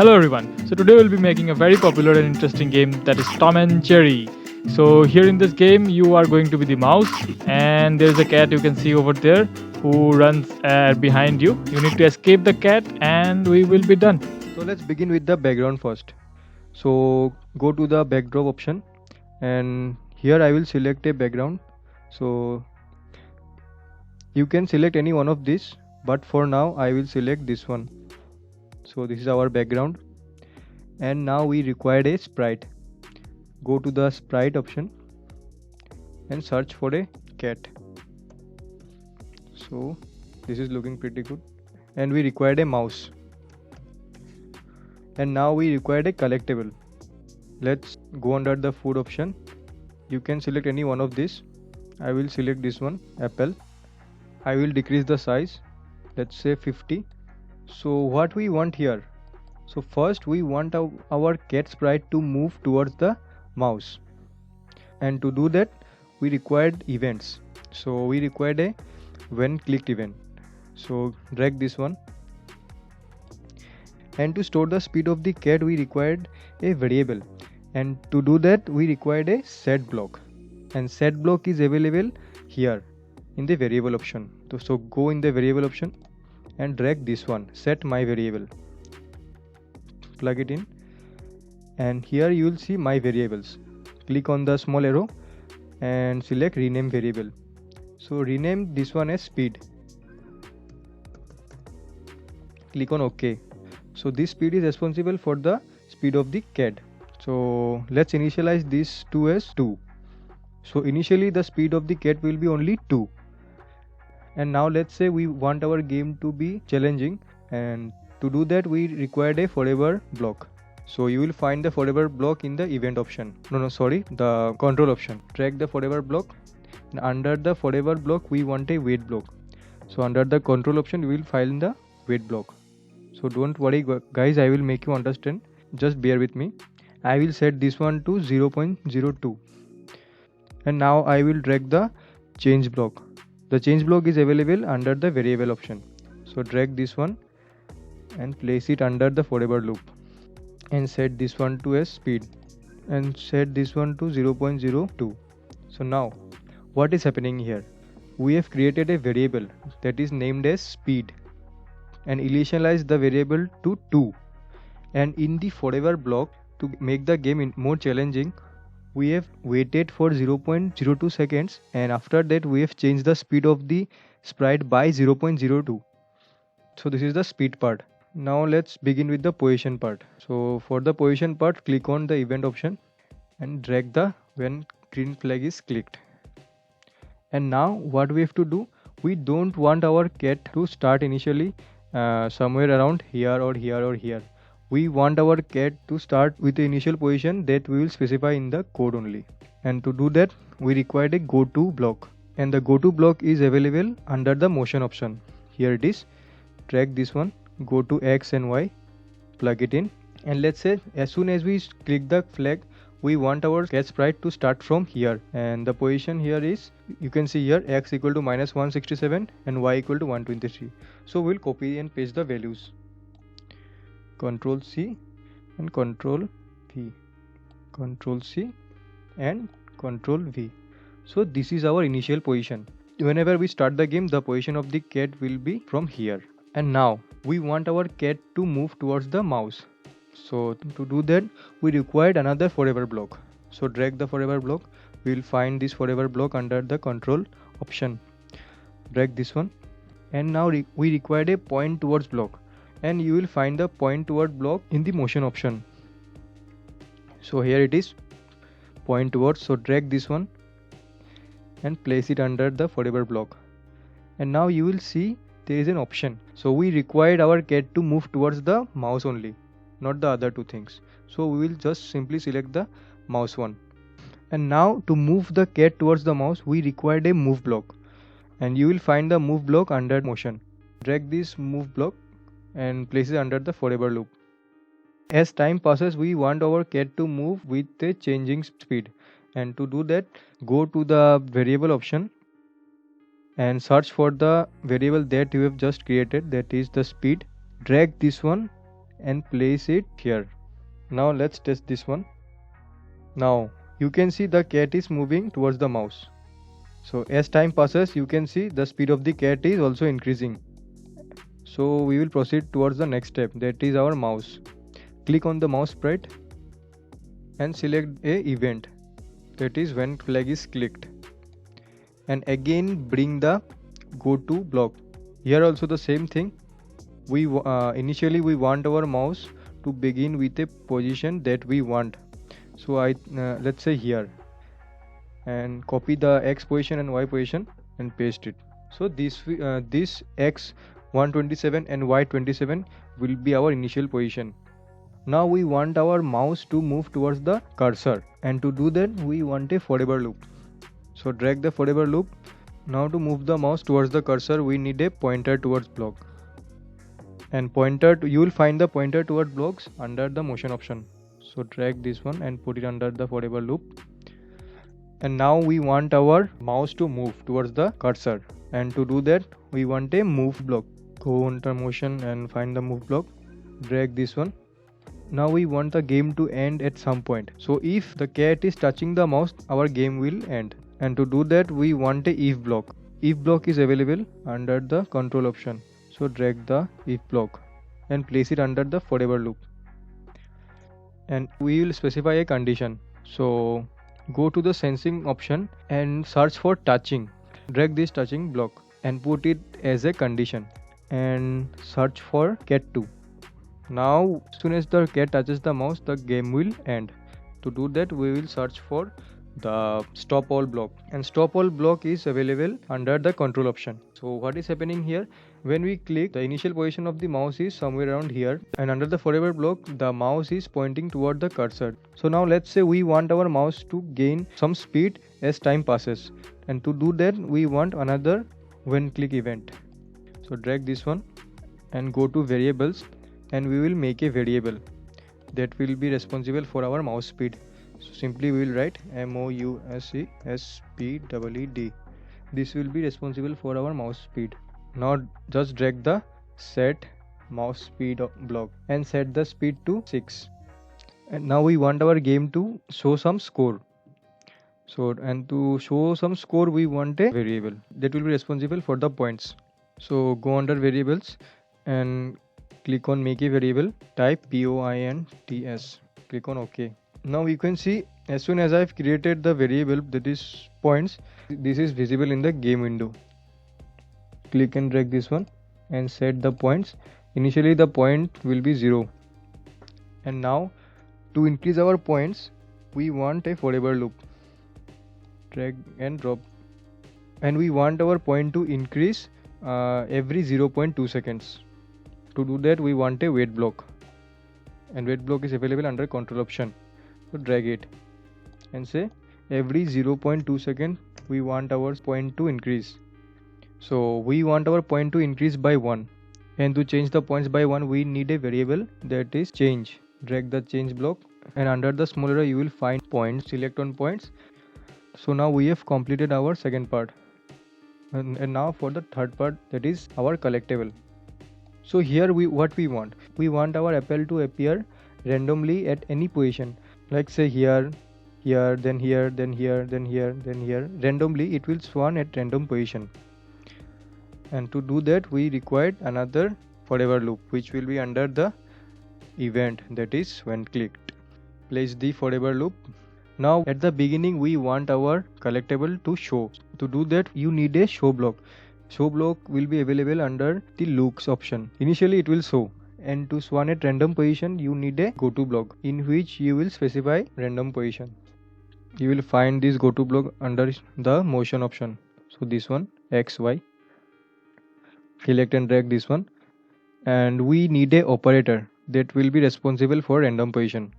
Hello everyone. So today we'll be making a very popular and interesting game that is Tom and Jerry. So here in this game you are going to be the mouse and there's a cat you can see over there who runs behind you. You need to escape the cat and we will be done. So let's begin with the background first. So go to the backdrop option and here I will select a background. So you can select any one of these, but for now I will select this one. So this is our background and now we require a sprite. Go to the sprite option and search for a cat. So this is looking pretty good and we required a mouse. And now we required a collectible. Let's go under the food option. You can select any one of these. I will select this one, apple. I will decrease the size, let's say 50. So what we want here? So first we want our cat sprite to move towards the mouse, and to do that we required events. So we required a when clicked event. So drag this one, and to store the speed of the cat we required a variable, and to do that we required a set block, and set block is available here in the variable option. So go in the variable option and drag this one, set my variable, plug it in, and here you will see my variables. Click on the small arrow and select rename variable. So rename this one as speed. Click on OK. So this speed is responsible for the speed of the cat. So let's initialize this 2 as 2. So initially the speed of the cat will be only 2. And now let's say we want our game to be challenging, and to do that we required a forever block. So you will find the forever block in the event option. The control option. Drag the forever block, and under the forever block we want a wait block. So under the control option we will find the wait block. So don't worry guys, I will make you understand. Just bear with me. I will set this one to 0.02. And now I will drag the change block. The change block is available under the variable option. So drag this one and place it under the forever loop, and set this one to as speed, and set this one to 0.02. So now what is happening here? We have created a variable that is named as speed and initialized the variable to 2, and in the forever block, to make the game more challenging, we have waited for 0.02 seconds, and after that we have changed the speed of the sprite by 0.02. So this is the speed part. Now let's begin with the position part. So for the position part, click on the event option and drag the when green flag is clicked. And now what we have to do, we don't want our cat to start initially somewhere around here or here or here. We want our cat to start with the initial position that we will specify in the code only. And to do that we require a go to block, and the go to block is available under the motion option. Here it is. Drag this one, go to X and Y, plug it in, and let's say as soon as we click the flag we want our cat sprite to start from here, and the position here is, you can see here, X equal to -167 and Y equal to 123. So we'll copy and paste the values. Control C and Control V, Control C and Control V. So this is our initial position. Whenever we start the game, the position of the cat will be from here. And now we want our cat to move towards the mouse. So to do that we required another forever block. So drag the forever block. We will find this forever block under the control option. Drag this one, and now we required a point towards block, and you will find the point toward block in the motion option. So here it is, point towards. So drag this one and place it under the forever block, and now you will see there is an option. So we required our cat to move towards the mouse only, not the other two things. So we will just simply select the mouse one. And now to move the cat towards the mouse we required a move block, and you will find the move block under motion. Drag this move block and place it under the forever loop. As time passes we want our cat to move with a changing speed, and to do that go to the variable option and search for the variable that you have just created, that is the speed. Drag this one and place it here. Now let's test this one. Now you can see the cat is moving towards the mouse. So as time passes, you can see the speed of the cat is also increasing. So we will proceed towards the next step, that is our mouse. Click on the mouse sprite and select a event, that is when flag is clicked, and again bring the go to block. Here also the same thing. We initially we want our mouse to begin with a position that we want. So let's say here, and copy the X position and Y position and paste it. So this X 127 and Y 27 will be our initial position. Now we want our mouse to move towards the cursor, and to do that we want a forever loop. So drag the forever loop. Now to move the mouse towards the cursor, we need a pointer towards block. And you will find the pointer toward blocks under the motion option. So drag this one and put it under the forever loop. And now we want our mouse to move towards the cursor, and to do that we want a move block. Go under motion and find the move block, drag this one. Now we want the game to end at some point. So if the cat is touching the mouse, our game will end. And to do that we want a if block. If block is available under the control option. So drag the if block and place it under the forever loop. And we will specify a condition. So go to the sensing option and search for touching. Drag this touching block and put it as a condition and search for cat2. Now as soon as the cat touches the mouse, the game will end. To do that we will search for the stop all block, and stop all block is available under the control option. So what is happening here, when we click, the initial position of the mouse is somewhere around here, and under the forever block the mouse is pointing toward the cursor. So now let's say we want our mouse to gain some speed as time passes, and to do that we want another when click event. So drag this one and go to variables, and we will make a variable that will be responsible for our mouse speed. So simply we will write mouse speed. This will be responsible for our mouse speed. Now just drag the set mouse speed block and set the speed to 6. And now we want our game to show some score. So, and to show some score we want a variable that will be responsible for the points. So go under variables and click on make a variable, type points, click on OK. Now you can see as soon as I've created the variable that is points, this is visible in the game window. Click and drag this one and set the points. Initially the point will be 0. And now to increase our points we want a forever loop. Drag and drop. And we want our point to increase every 0.2 seconds. To do that we want a wait block, and wait block is available under control option. So drag it and say every 0.2 second we want our point to increase. So we want our point to increase by 1, and to change the points by 1 we need a variable that is change. Drag the change block, and under the small arrow you will find points, select on points. So now we have completed our second part, and now for the third part, that is our collectible. So here what we want our apple to appear randomly at any position, like say here, then here, then here, then here, then here. Randomly it will spawn at random position. And to do that we required another forever loop, which will be under the event, that is when clicked. Place the forever loop. Now at the beginning we want our collectible to show. To do that you need a show block. Show block will be available under the looks option. Initially it will show, and to spawn at random position you need a go to block in which you will specify random position. You will find this go to block under the motion option. So this one XY. Select and drag this one, and we need a operator that will be responsible for random position.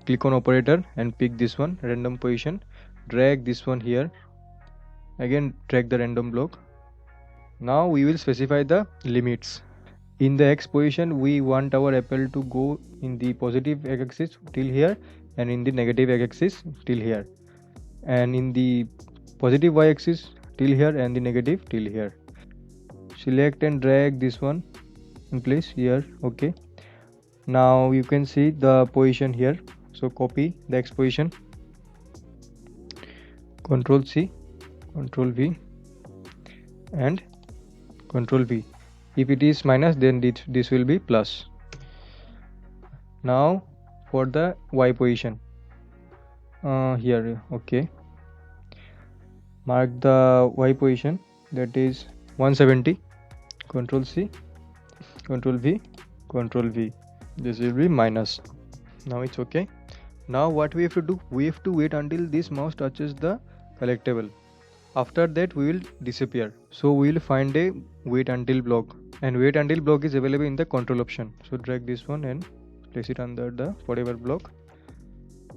Click on operator and pick this one, random position. Drag this one here. Again drag the random block. Now we will specify the limits. In the X position we want our apple to go in the positive X axis till here, and in the negative X axis till here, and in the positive Y axis till here, and the negative till here. Select and drag this one in place here. Okay. Now you can see the position here. So copy the X position, Control C, Control V and Control V. If it is minus, then this will be plus. Now for the Y position, here, okay, mark the Y position, that is 170, Control C, Control V, Control V. This will be minus. Now it's okay. Now what we have to do, we have to wait until this mouse touches the collectible. After that we will disappear. So we will find a wait until block, and wait until block is available in the control option. So drag this one and place it under the forever block.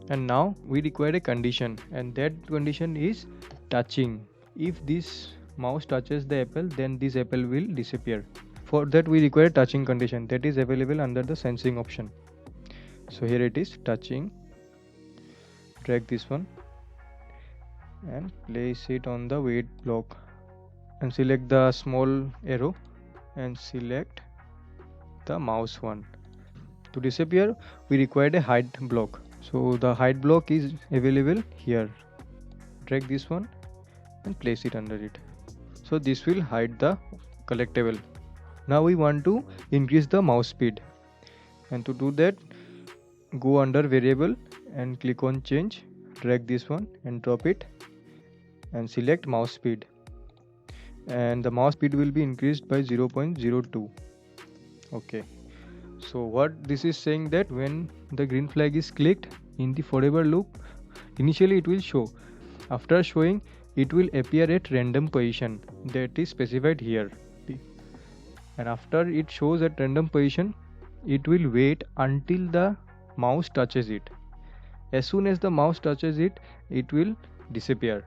And now we require a condition, and that condition is touching. If this mouse touches the apple, then this apple will disappear. For that we require touching condition, that is available under the sensing option. So here it is, touching. Drag this one and place it on the wait block, and select the small arrow and select the mouse one. To disappear we required a hide block. So the hide block is available here. Drag this one and place it under it. So this will hide the collectible. Now we want to increase the mouse speed, and to do that go under variable and click on change. Drag this one and drop it and select mouse speed, and the mouse speed will be increased by 0.02. okay, so what this is saying, that when the green flag is clicked in the forever loop, initially it will show. After showing, it will appear at random position that is specified here, and after it shows at random position, it will wait until the mouse touches it. As soon as the mouse touches it, it will disappear.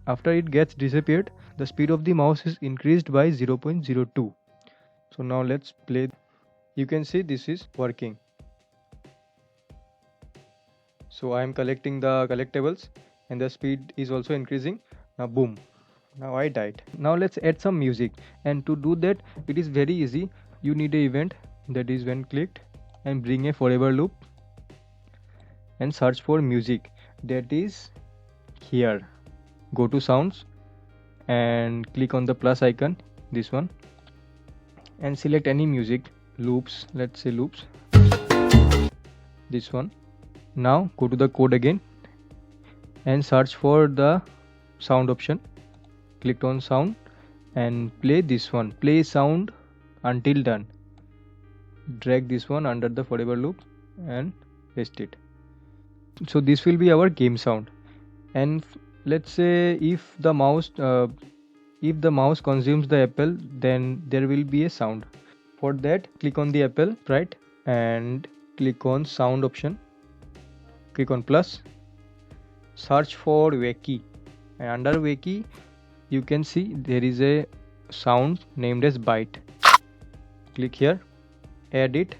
After it gets disappeared, the speed of the mouse is increased by 0.02. So now let's play. You can see this is working. So I am collecting the collectibles and the speed is also increasing. Now boom, now I died. Now let's add some music, and to do that it is very easy. You need an event, that is when clicked, and bring a forever loop and search for music, that is here. Go to sounds and click on the plus icon, this one, and select any music, loops, let's say loops, this one. Now go to the code again and search for the sound option. Click on sound and play this one, play sound until done. Drag this one under the forever loop and paste it. So this will be our game sound. And let's say if the mouse consumes the apple, then there will be a sound. For that, click on the apple, right, and click on sound option. Click on plus, search for Wacky, and under Wacky you can see there is a sound named as byte. Click here, add it,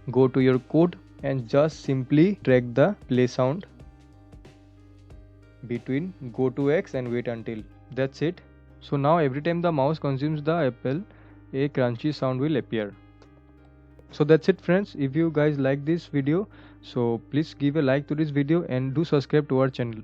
go to your code and just simply drag the play sound between go to X and wait until. That's it. So now every time the mouse consumes the apple, a crunchy sound will appear. So that's it friends. If you guys like this video, so please give a like to this video and do subscribe to our channel.